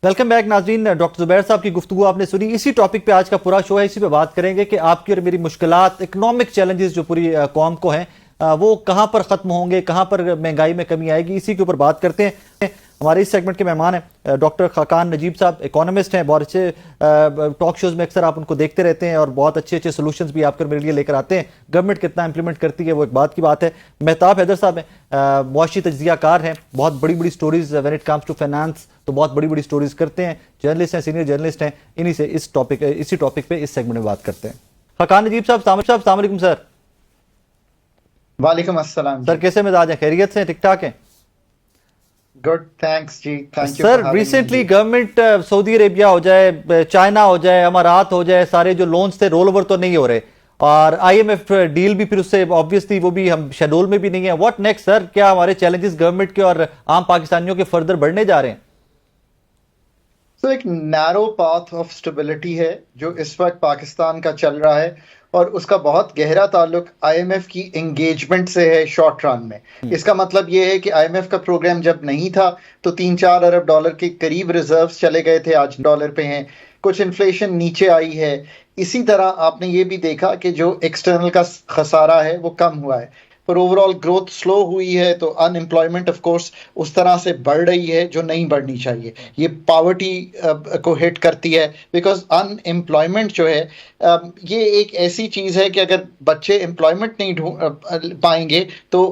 Welcome back नाज़रीन। Doctor Zubair साहब की गुफ्तगू आपने सुनी। इसी टॉपिक पे आज का पूरा शो है। इसी पे बात करेंगे कि आपकी और मेरी मुश्किलात, इकोनॉमिक चैलेंजेस जो पूरी कौम को हैं, वो कहाँ पर ख़त्म होंगे, कहाँ पर महंगाई में कमी आएगी, इसी के ऊपर बात करते हैं। हमारे इस सेगमेंट के मेहमान हैं डॉक्टर खाकान नजीब साहब, इकोनॉमिस्ट हैं। बहुत अच्छे टॉक शोज़ में अक्सर आप उनको देखते रहते हैं और बहुत अच्छे अच्छे सोल्यूशंस भी आपके मेरे लिए लेकर आते हैं। गवर्नमेंट कितना इंप्लीमेंट करती है वो एक बात की बात है। मेहताब हैदर साहब हैं, मुआशी तज्जियाकार हैं, बहुत बड़ी बड़ी stories when it comes to finance, तो बहुत बड़ी बड़ी स्टोरीज करते हैं, जर्नलिस्ट हैं, सीनियर जर्नलिस्ट हैं। इन्हीं से इसी टॉपिक पे इस सेगमेंट में बात करते हैं। खाकान नजीब साहब, अस्सलाम वालेकुम सर। वालेकुम अस्सलाम सर, कैसे मिजाज हैं? खैरियत से, ठीक ठाक हैं? Good, thanks ji, thank you. Sir, recently government Saudi Arabia हो जाए, चाइना हो जाए, अमारात हो जाए, सारे जो लोन्स थे रोल ओवर तो नहीं हो रहे, और आईएमएफ डील भी फिर उससे ऑब्वियसली वो भी हम शेड्यूल में भी नहीं है। What next sir? क्या हमारे चैलेंजेस गवर्नमेंट के और आम पाकिस्तानियों के फर्दर बढ़ने जा रहे हैं? तो एक नैरो पाथ ऑफ स्टेबिलिटी है जो इस वक्त पाकिस्तान का चल रहा है, और उसका बहुत गहरा ताल्लुक आईएमएफ की एंगेजमेंट से है शॉर्ट रन में। इसका मतलब ये है कि आईएमएफ का प्रोग्राम जब नहीं था तो 3-4 अरब डॉलर के करीब रिजर्व्स चले गए थे, आज डॉलर पे हैं। कुछ इन्फ्लेशन नीचे आई है। इसी तरह आपने ये भी देखा कि जो एक्सटर्नल का खसारा है वो कम हुआ है, पर ओवरऑल ग्रोथ स्लो हुई है। तो अनएम्प्लॉयमेंट ऑफ कोर्स उस तरह से बढ़ रही है जो नहीं बढ़नी चाहिए। ये पावर्टी को हिट करती है, बिकॉज अनएम्प्लॉयमेंट जो है ये एक ऐसी चीज़ है कि अगर बच्चे एम्प्लॉयमेंट नहीं पाएंगे तो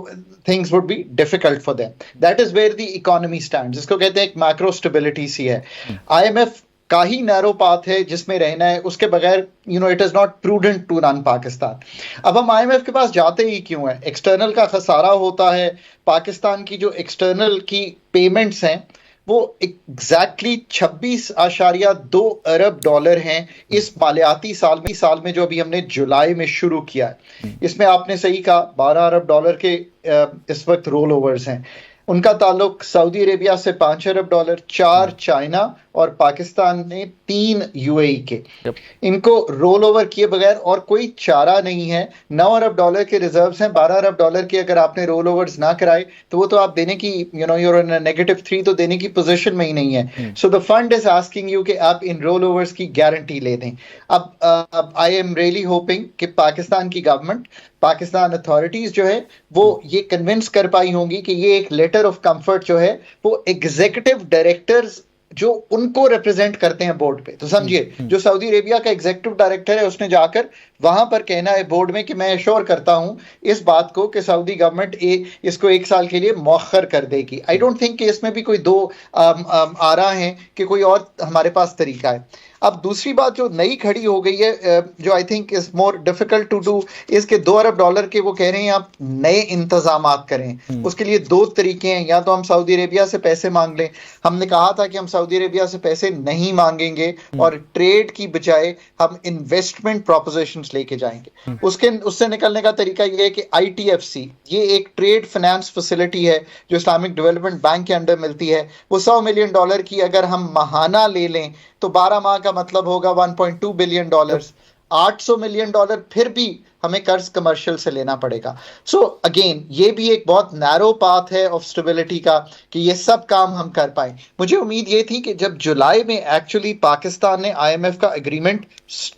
things would be difficult for them. That is where the economy stands. इसको कहते हैं एक मैक्रो स्टेबिलिटी सी है। आईएमएफ का ही नैरो पाथ है जिसमें रहना है, उसके बगैर it is not prudent to run Pakistan. अब हम आईएमएफ के पास जाते ही क्यों है? एक्सटर्नल का खसारा होता है। पाकिस्तान की जो एक्सटर्नल की पेमेंट्स हैं वो एग्जैक्टली 26.2 अरब डॉलर हैं इस मालियाती साल में जो अभी हमने जुलाई में शुरू किया है। इसमें आपने सही कहा, 12 अरब डॉलर के इस वक्त रोल ओवर्स हैं। उनका ताल्लुक सऊदी अरेबिया से 5 अरब डॉलर, 4 चाइना और पाकिस्तान ने 3 यूएई के। इनको रोल ओवर किए बगैर और कोई चारा नहीं है। 9 अरब डॉलर के रिजर्व्स हैं। 12 अरब डॉलर के अगर आपने रोल ओवर्स ना कराए तो वो तो आप देने की यूर इन -3 तो देने की पोजीशन में ही नहीं है। So the fund is asking you कि आप इन रोल ओवर्स की गारंटी ले दें। अब आई एम रियली होपिंग कि पाकिस्तान की गवर्नमेंट, पाकिस्तान अथॉरिटीज जो है वो ये कन्विंस कर पाई होंगी कि ये एक लेटर ऑफ कंफर्ट जो है वो एग्जीक्यूटिव डायरेक्टर्स जो उनको रिप्रेजेंट करते हैं बोर्ड पे। तो समझिए, जो सऊदी अरेबिया का एग्जीक्यूटिव डायरेक्टर है उसने जाकर वहां पर कहना है बोर्ड में कि मैं एश्योर करता हूं इस बात को कि सऊदी गवर्नमेंट इसको 1 साल के लिए मौखर कर देगी। आई डोंट थिंक कि इसमें भी कोई दो आ रहा है कि कोई और हमारे पास तरीका है। अब दूसरी बात जो नई खड़ी हो गई है, जो I think is more difficult to do, इसके 2 अरब डॉलर के वो कह रहे हैं आप नए इंतजामात करें। उसके लिए 2 तरीके हैं, या तो हम सऊदी अरेबिया से पैसे मांग लें। हमने कहा था कि हम सऊदी अरेबिया से पैसे नहीं मांगेंगे और ट्रेड की बजाय हम इन्वेस्टमेंट प्रोपोजिशंस लेके जाएंगे। उससे निकलने का तरीका ये है कि आईटीएफसी, ये एक ट्रेड फाइनेंस फैसिलिटी है जो इस्लामिक डेवलपमेंट बैंक के अंडर मिलती है। वो $100 मिलियन की अगर हम माहाना ले लें तो 12 माह का मतलब होगा $1.2 बिलियन। 800 मिलियन डॉलर फिर भी हमें कर्ज कमर्शियल से लेना पड़ेगा। सो अगेन ये भी एक बहुत नैरो पाथ है ऑफ स्टेबिलिटी का कि ये सब काम हम कर पाए। मुझे उम्मीद ये थी कि जब जुलाई में एक्चुअली पाकिस्तान ने आईएमएफ का एग्रीमेंट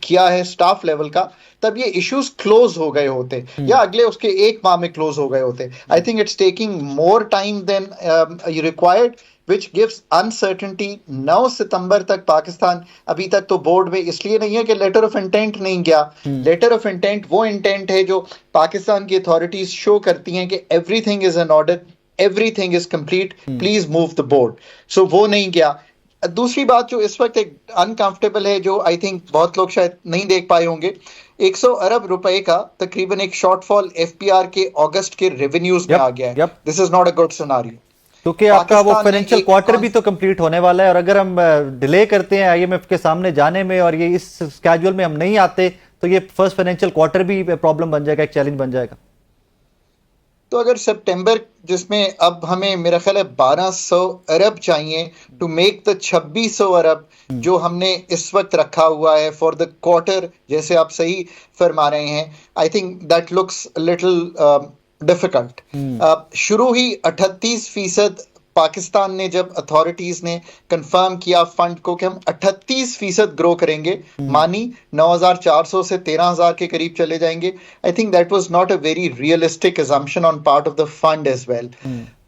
किया है स्टाफ लेवल का, तब ये इश्यूज क्लोज हो गए होते, या अगले उसके 1 माह में क्लोज हो गए होते। I think it's taking more time than required, which gives uncertainty। 9 सितंबर तक पाकिस्तान अभी तक तो बोर्ड में इसलिए नहीं है कि लेटर ऑफ इंटेंट नहीं गया। लेटर ऑफ इंटेंट वो इंटेंट है जो पाकिस्तान की अथॉरिटीज शो करती हैं कि everything is in order, everything is complete, please move the board. So वो नहीं गया। दूसरी बात जो इस वक्त एक अनकंफर्टेबल है, जो आई थिंक बहुत लोग शायद नहीं देख पाए होंगे, 100 अरब रुपए का तकरीबन एक शॉर्टफॉल एफपीआर के अगस्त के रेवेन्यूज में आ गया है। This is not a good scenario, क्योंकि आपका वो फाइनेंशियल क्वार्टर भी तो कंप्लीट होने वाला है, और अगर हम डिले करते हैं आईएमएफ के सामने जाने में और ये इस स्केड्यूल में हम नहीं आते तो ये फर्स्ट फाइनेंशियल क्वार्टर भी प्रॉब्लम बन जाएगा, एक चैलेंज बन जाएगा। तो अगर सितंबर, जिसमें अब हमें मेरा ख्याल है 1200 अरब चाहिए टू मेक द 2600 अरब जो हमने इस वक्त रखा हुआ है फॉर द क्वार्टर, जैसे आप सही फरमा रहे हैं, आई think that looks little difficult. शुरू ही 38% पाकिस्तान ने जब अथॉरिटीज ने कंफर्म किया फंड को कि हम 38% ग्रो करेंगे, मानी 9,400 से 13,000 के करीब चले जाएंगे, I think that was not a very realistic assumption on part of the fund as well.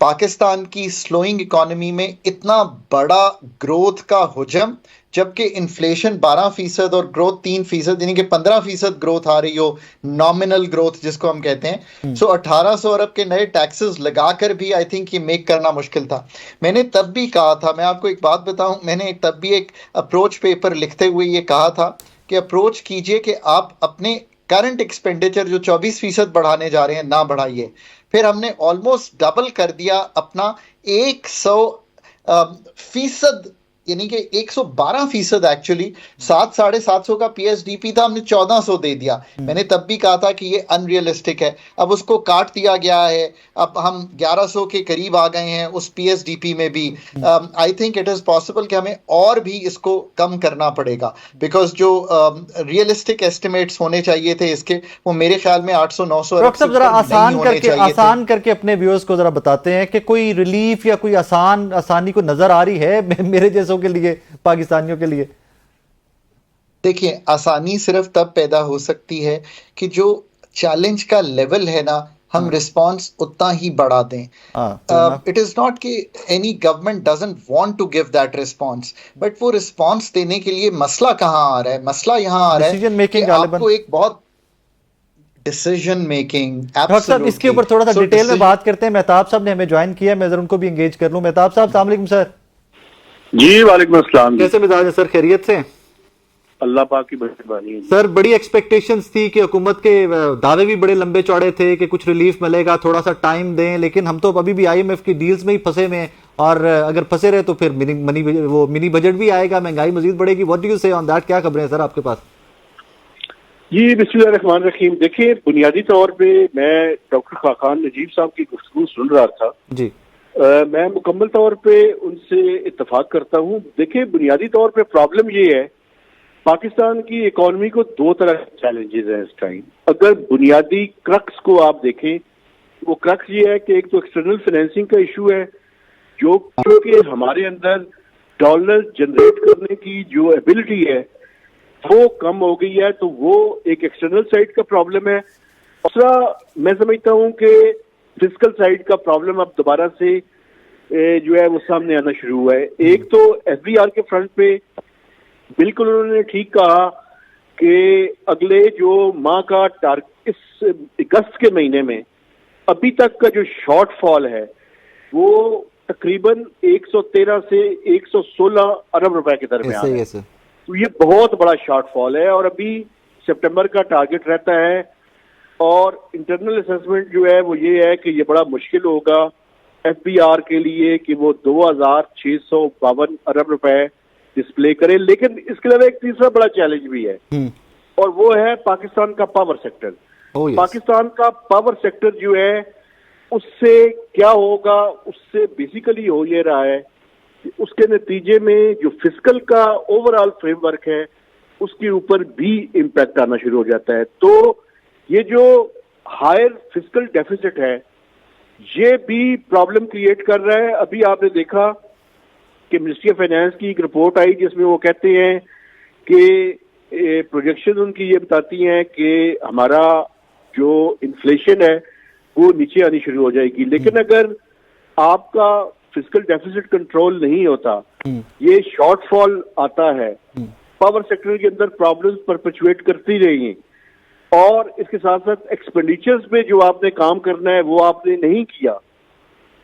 Pakistan की स्लोइंग इकोनॉमी में इतना बड़ा ग्रोथ का हुजम, जबकि इन्फ्लेशन 12% और ग्रोथ 3%, यानी कि 15% ग्रोथ आ रही हो, नॉमिनल ग्रोथ जिसको हम कहते हैं। सो 1800 अरब के नए टैक्सेस लगाकर भी आई थिंक ये मेक करना मुश्किल था। मैंने तब भी कहा था, मैं आपको एक बात बताऊं, मैंने तब भी एक अप्रोच पेपर लिखते हुए ये कहा था कि अप्रोच कीजिए कि आप अपने करंट एक्सपेंडिचर जो 24% बढ़ाने जा रहे हैं ना बढ़ाइए। फिर हमने ऑलमोस्ट डबल कर दिया अपना 100% यानी कि 112% एक्चुअली। 700-750 का पीएसडीपी था, हमने 1400 दे दिया। मैंने तब भी कहा था कि ये अनरियलिस्टिक है। अब उसको काट दिया गया है, अब हम 1100 के करीब आ गए हैं उस पीएसडीपी में भी। I think it is possible कि हमें और भी इसको कम करना पड़ेगा, बिकॉज जो रियलिस्टिक एस्टिमेट्स होने चाहिए थे इसके, वो मेरे ख्याल में 800-900 डॉक्टर साहब जरा आसान करके अपने व्यूअर्स को जरा बताते हैं कि कोई रिलीफ या कोई आसानी को नजर आ रही है मेरे जैसों के लिए, पाकिस्तानियों के लिए? देखिए, आसानी सिर्फ तब पैदा हो सकती है कि जो चैलेंज का लेवल है ना, हम रिस्पांस उतना ही बढ़ा दें। इट इज नॉट कि any government doesn't want to give that response, but वो रिस्पांस देने के लिए मसला कहाँ आ रहा है? मसला यहाँ आ रहा है कि आपको एक बहुत डिसीजन मेकिंग। डॉक्टर साहब इसके ऊपर थोड़ा सा डिटेल में बात करते हैं। मेहताब साहब ने हमें ज्वाइन किया, मैं जरा उनको भी एंगेज कर लूं। मेहताब साहब अस्सलाम वालेकुम सर। जी वालेकुम अस्सलाम। कैसे मिजाज है सर, खैरियत से? अल्लाह पाक की मेहरबानी। सर बड़ी एक्सपेक्टेशंस थी कि हुकूमत के दावे भी बड़े लंबे चौड़े थे कि कुछ रिलीफ मिलेगा, थोड़ा सा टाइम दें, लेकिन हम तो अभी भी आईएमएफ की डील्स में ही फंसे हुए हैं, और अगर फंसे रहे तो फिर मिनी बजट भी आएगा, महंगाई मजीद बढ़ेगी। व्हाट डू यू से ऑन दैट? क्या खबरें हैं सर आपके पास? जी बिस्मिल्लाहिर्रहमानिर्रहीम। देखिए, बुनियादी तौर पे मैं डॉक्टर खाकान नजीब साहब की गुफ्तगू सुन रहा था जी। मैं मुकम्मल तौर पे उनसे इत्तफाक करता हूँ। देखिए, बुनियादी तौर पे प्रॉब्लम ये है, पाकिस्तान की इकोनॉमी को दो तरह के चैलेंजेस हैं इस टाइम। अगर बुनियादी क्रक्स को आप देखें, वो क्रक्स ये है कि एक तो एक्सटर्नल फाइनेंसिंग का इशू है, जो कि हमारे अंदर डॉलर जनरेट करने की जो एबिलिटी है वो कम हो गई है, तो वो एक एक्सटर्नल साइड का प्रॉब्लम है। दूसरा मैं समझता हूँ कि फिजिकल साइड का प्रॉब्लम अब दोबारा से जो है वो सामने आना शुरू हुआ है। एक तो एफबीआर के फ्रंट पे बिल्कुल उन्होंने ठीक कहा कि अगले जो माह का टारगेट, इस अगस्त के महीने में अभी तक का जो शॉर्टफॉल है वो तकरीबन 113 से 116 अरब रुपए के दरमियान है। तो ये बहुत बड़ा शॉर्टफॉल है, और अभी सितंबर का टारगेट रहता है, और इंटरनल असेसमेंट जो है वो ये है कि ये बड़ा मुश्किल होगा एफबीआर के लिए कि वो 2,652 अरब रुपए डिस्प्ले करे। लेकिन इसके अलावा एक तीसरा बड़ा चैलेंज भी है, और वो है पाकिस्तान का पावर सेक्टर। पाकिस्तान का पावर सेक्टर जो है उससे क्या होगा, उससे बेसिकली हो ये रहा है कि उसके नतीजे में जो फिस्कल का ओवरऑल फ्रेमवर्क है उसके ऊपर भी इम्पैक्ट आना शुरू हो जाता है। तो ये जो हायर फिस्कल डेफिसिट है ये भी प्रॉब्लम क्रिएट कर रहा है। अभी आपने देखा कि मिनिस्ट्री ऑफ फाइनेंस की एक रिपोर्ट आई जिसमें वो कहते हैं कि प्रोजेक्शन उनकी ये बताती हैं कि हमारा जो इन्फ्लेशन है वो नीचे आनी शुरू हो जाएगी। लेकिन अगर आपका फिजिकल डेफिसिट कंट्रोल नहीं होता, ये शॉर्टफॉल आता है, पावर सेक्टर के अंदर प्रॉब्लम्स परपेचुएट करती रहेंगी, और इसके साथ साथ एक्सपेंडिचर्स पे जो आपने काम करना है वो आपने नहीं किया,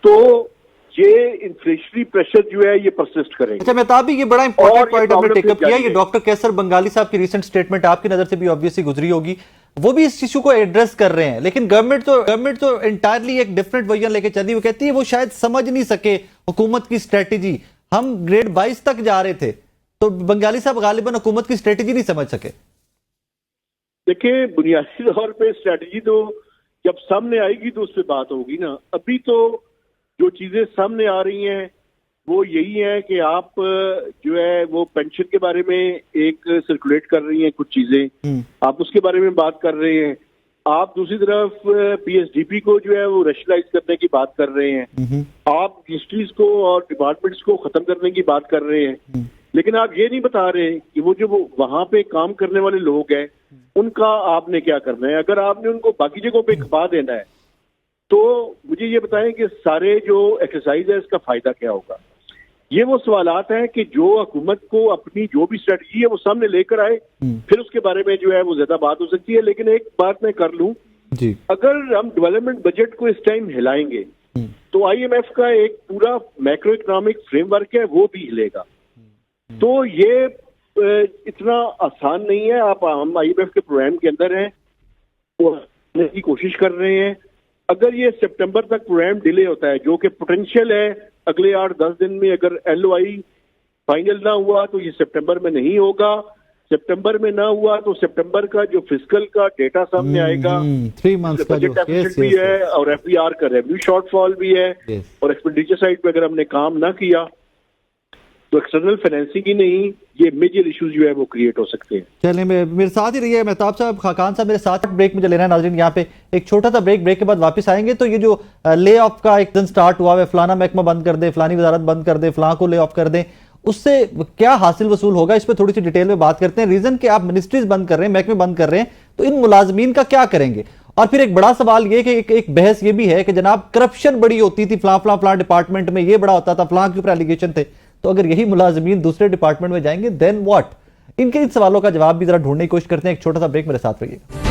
तो ये इन्फ्लेशनरी प्रेशर जो है ये परसिस्ट करेगा। अच्छा मेहताब, ये बड़ा इंपॉर्टेंट पॉइंट आपने टेकअप किया। ये डॉक्टर कैसर बंगाली साहब की रिसेंट स्टेटमेंट आपकी नजर से भी ऑब्वियसली गुजरी होगी, वो भी इस इशू को एड्रेस कर रहे हैं, लेकिन गवर्नमेंट तो एंटायरली एक डिफरेंट वर्जन लेके चली। वो कहती है वो शायद समझ नहीं सके हुकूमत की स्ट्रेटेजी। हम ग्रेड 22 तक जा रहे थे, तो बंगाली साहब गालिबन हुकूमत की स्ट्रेटेजी नहीं समझ सके। देखिए, बुनियादी तौर पे स्ट्रेटेजी तो जब सामने आएगी तो उस पर बात होगी ना। अभी तो जो चीजें सामने आ रही हैं वो यही है कि आप जो है वो पेंशन के बारे में एक सर्कुलेट कर रही हैं कुछ चीजें, आप उसके बारे में बात कर रहे हैं। आप दूसरी तरफ पीएसडीपी को जो है वो रैशनलाइज करने की बात कर रहे हैं। आप मिनिस्ट्रीज को और डिपार्टमेंट्स को खत्म करने की बात कर रहे हैं, लेकिन आप ये नहीं बता रहे कि वो जो वहां पे काम करने वाले लोग हैं उनका आपने क्या करना है। अगर आपने उनको बाकी जगहों पे खपा देना है तो मुझे ये बताएं कि सारे जो एक्सरसाइज है इसका फायदा क्या होगा। ये वो सवालात हैं कि जो हुकूमत को अपनी जो भी स्ट्रेटजी है वो सामने लेकर आए, फिर उसके बारे में जो है वो ज्यादा बात हो सकती है। लेकिन एक बात मैं कर लूं जी, अगर हम डेवलपमेंट बजट को इस टाइम हिलाएंगे तो IMF का एक पूरा मैक्रो इकोनॉमिक फ्रेमवर्क है वो भी हिलेगा। तो ये इतना आसान नहीं है। हम IMF के प्रोग्राम के अंदर हैं, वो करने की कोशिश कर रहे हैं। अगर ये सितंबर तक प्रोग्राम डिले होता है, जो कि पोटेंशियल है अगले 8-10 दिन में, अगर LOI फाइनल ना हुआ तो ये सितंबर में नहीं होगा। सितंबर में ना हुआ तो सितंबर का जो फिस्कल का डेटा सामने आएगा, 3 months का जो बजट डेफिसिट भी है और FBR का रेवेन्यू शॉर्टफॉल भी है, और एक्सपेंडिचर साइड पे अगर हमने काम ना किया तो एक्सटर्नल फाइनेंसिंग ही नहीं, ये मेजर इश्यूज जो है वो क्रिएट हो सकते हैं। चलिए, मेरे साथ ही रहिए मेहताब साहब, खाकान साहब मेरे साथ। ब्रेक मुझे लेना है नाज़रीन, यहाँ पे एक छोटा सा ब्रेक के बाद वापस आएंगे। तो ये जो ले ऑफ का एक दिन स्टार्ट हुआ है, फलाना महकमा बंद कर दे, फलानी वजारत बंद कर दे, फलां को ले ऑफ कर दे, उससे क्या हासिल वसूल होगा, इस पर थोड़ी सी डिटेल में बात करते हैं। रीजन कि आप मिनिस्ट्रीज बंद कर रहे हैं, महकमे बंद कर रहे हैं, तो इन मुलाजमीन का क्या करेंगे। और फिर एक बड़ा सवाल ये कि एक बहस ये भी है कि जनाब करप्शन बड़ी होती थी, फलां डिपार्टमेंट में ये बड़ा होता था, फलां के ऊपर एलिगेशन थे, तो अगर यही मुलाजमीन दूसरे डिपार्टमेंट में जाएंगे देन व्हाट। इनके इन सवालों का जवाब भी जरा ढूंढने की कोशिश करते हैं। एक छोटा सा ब्रेक, मेरे साथ रहिएगा।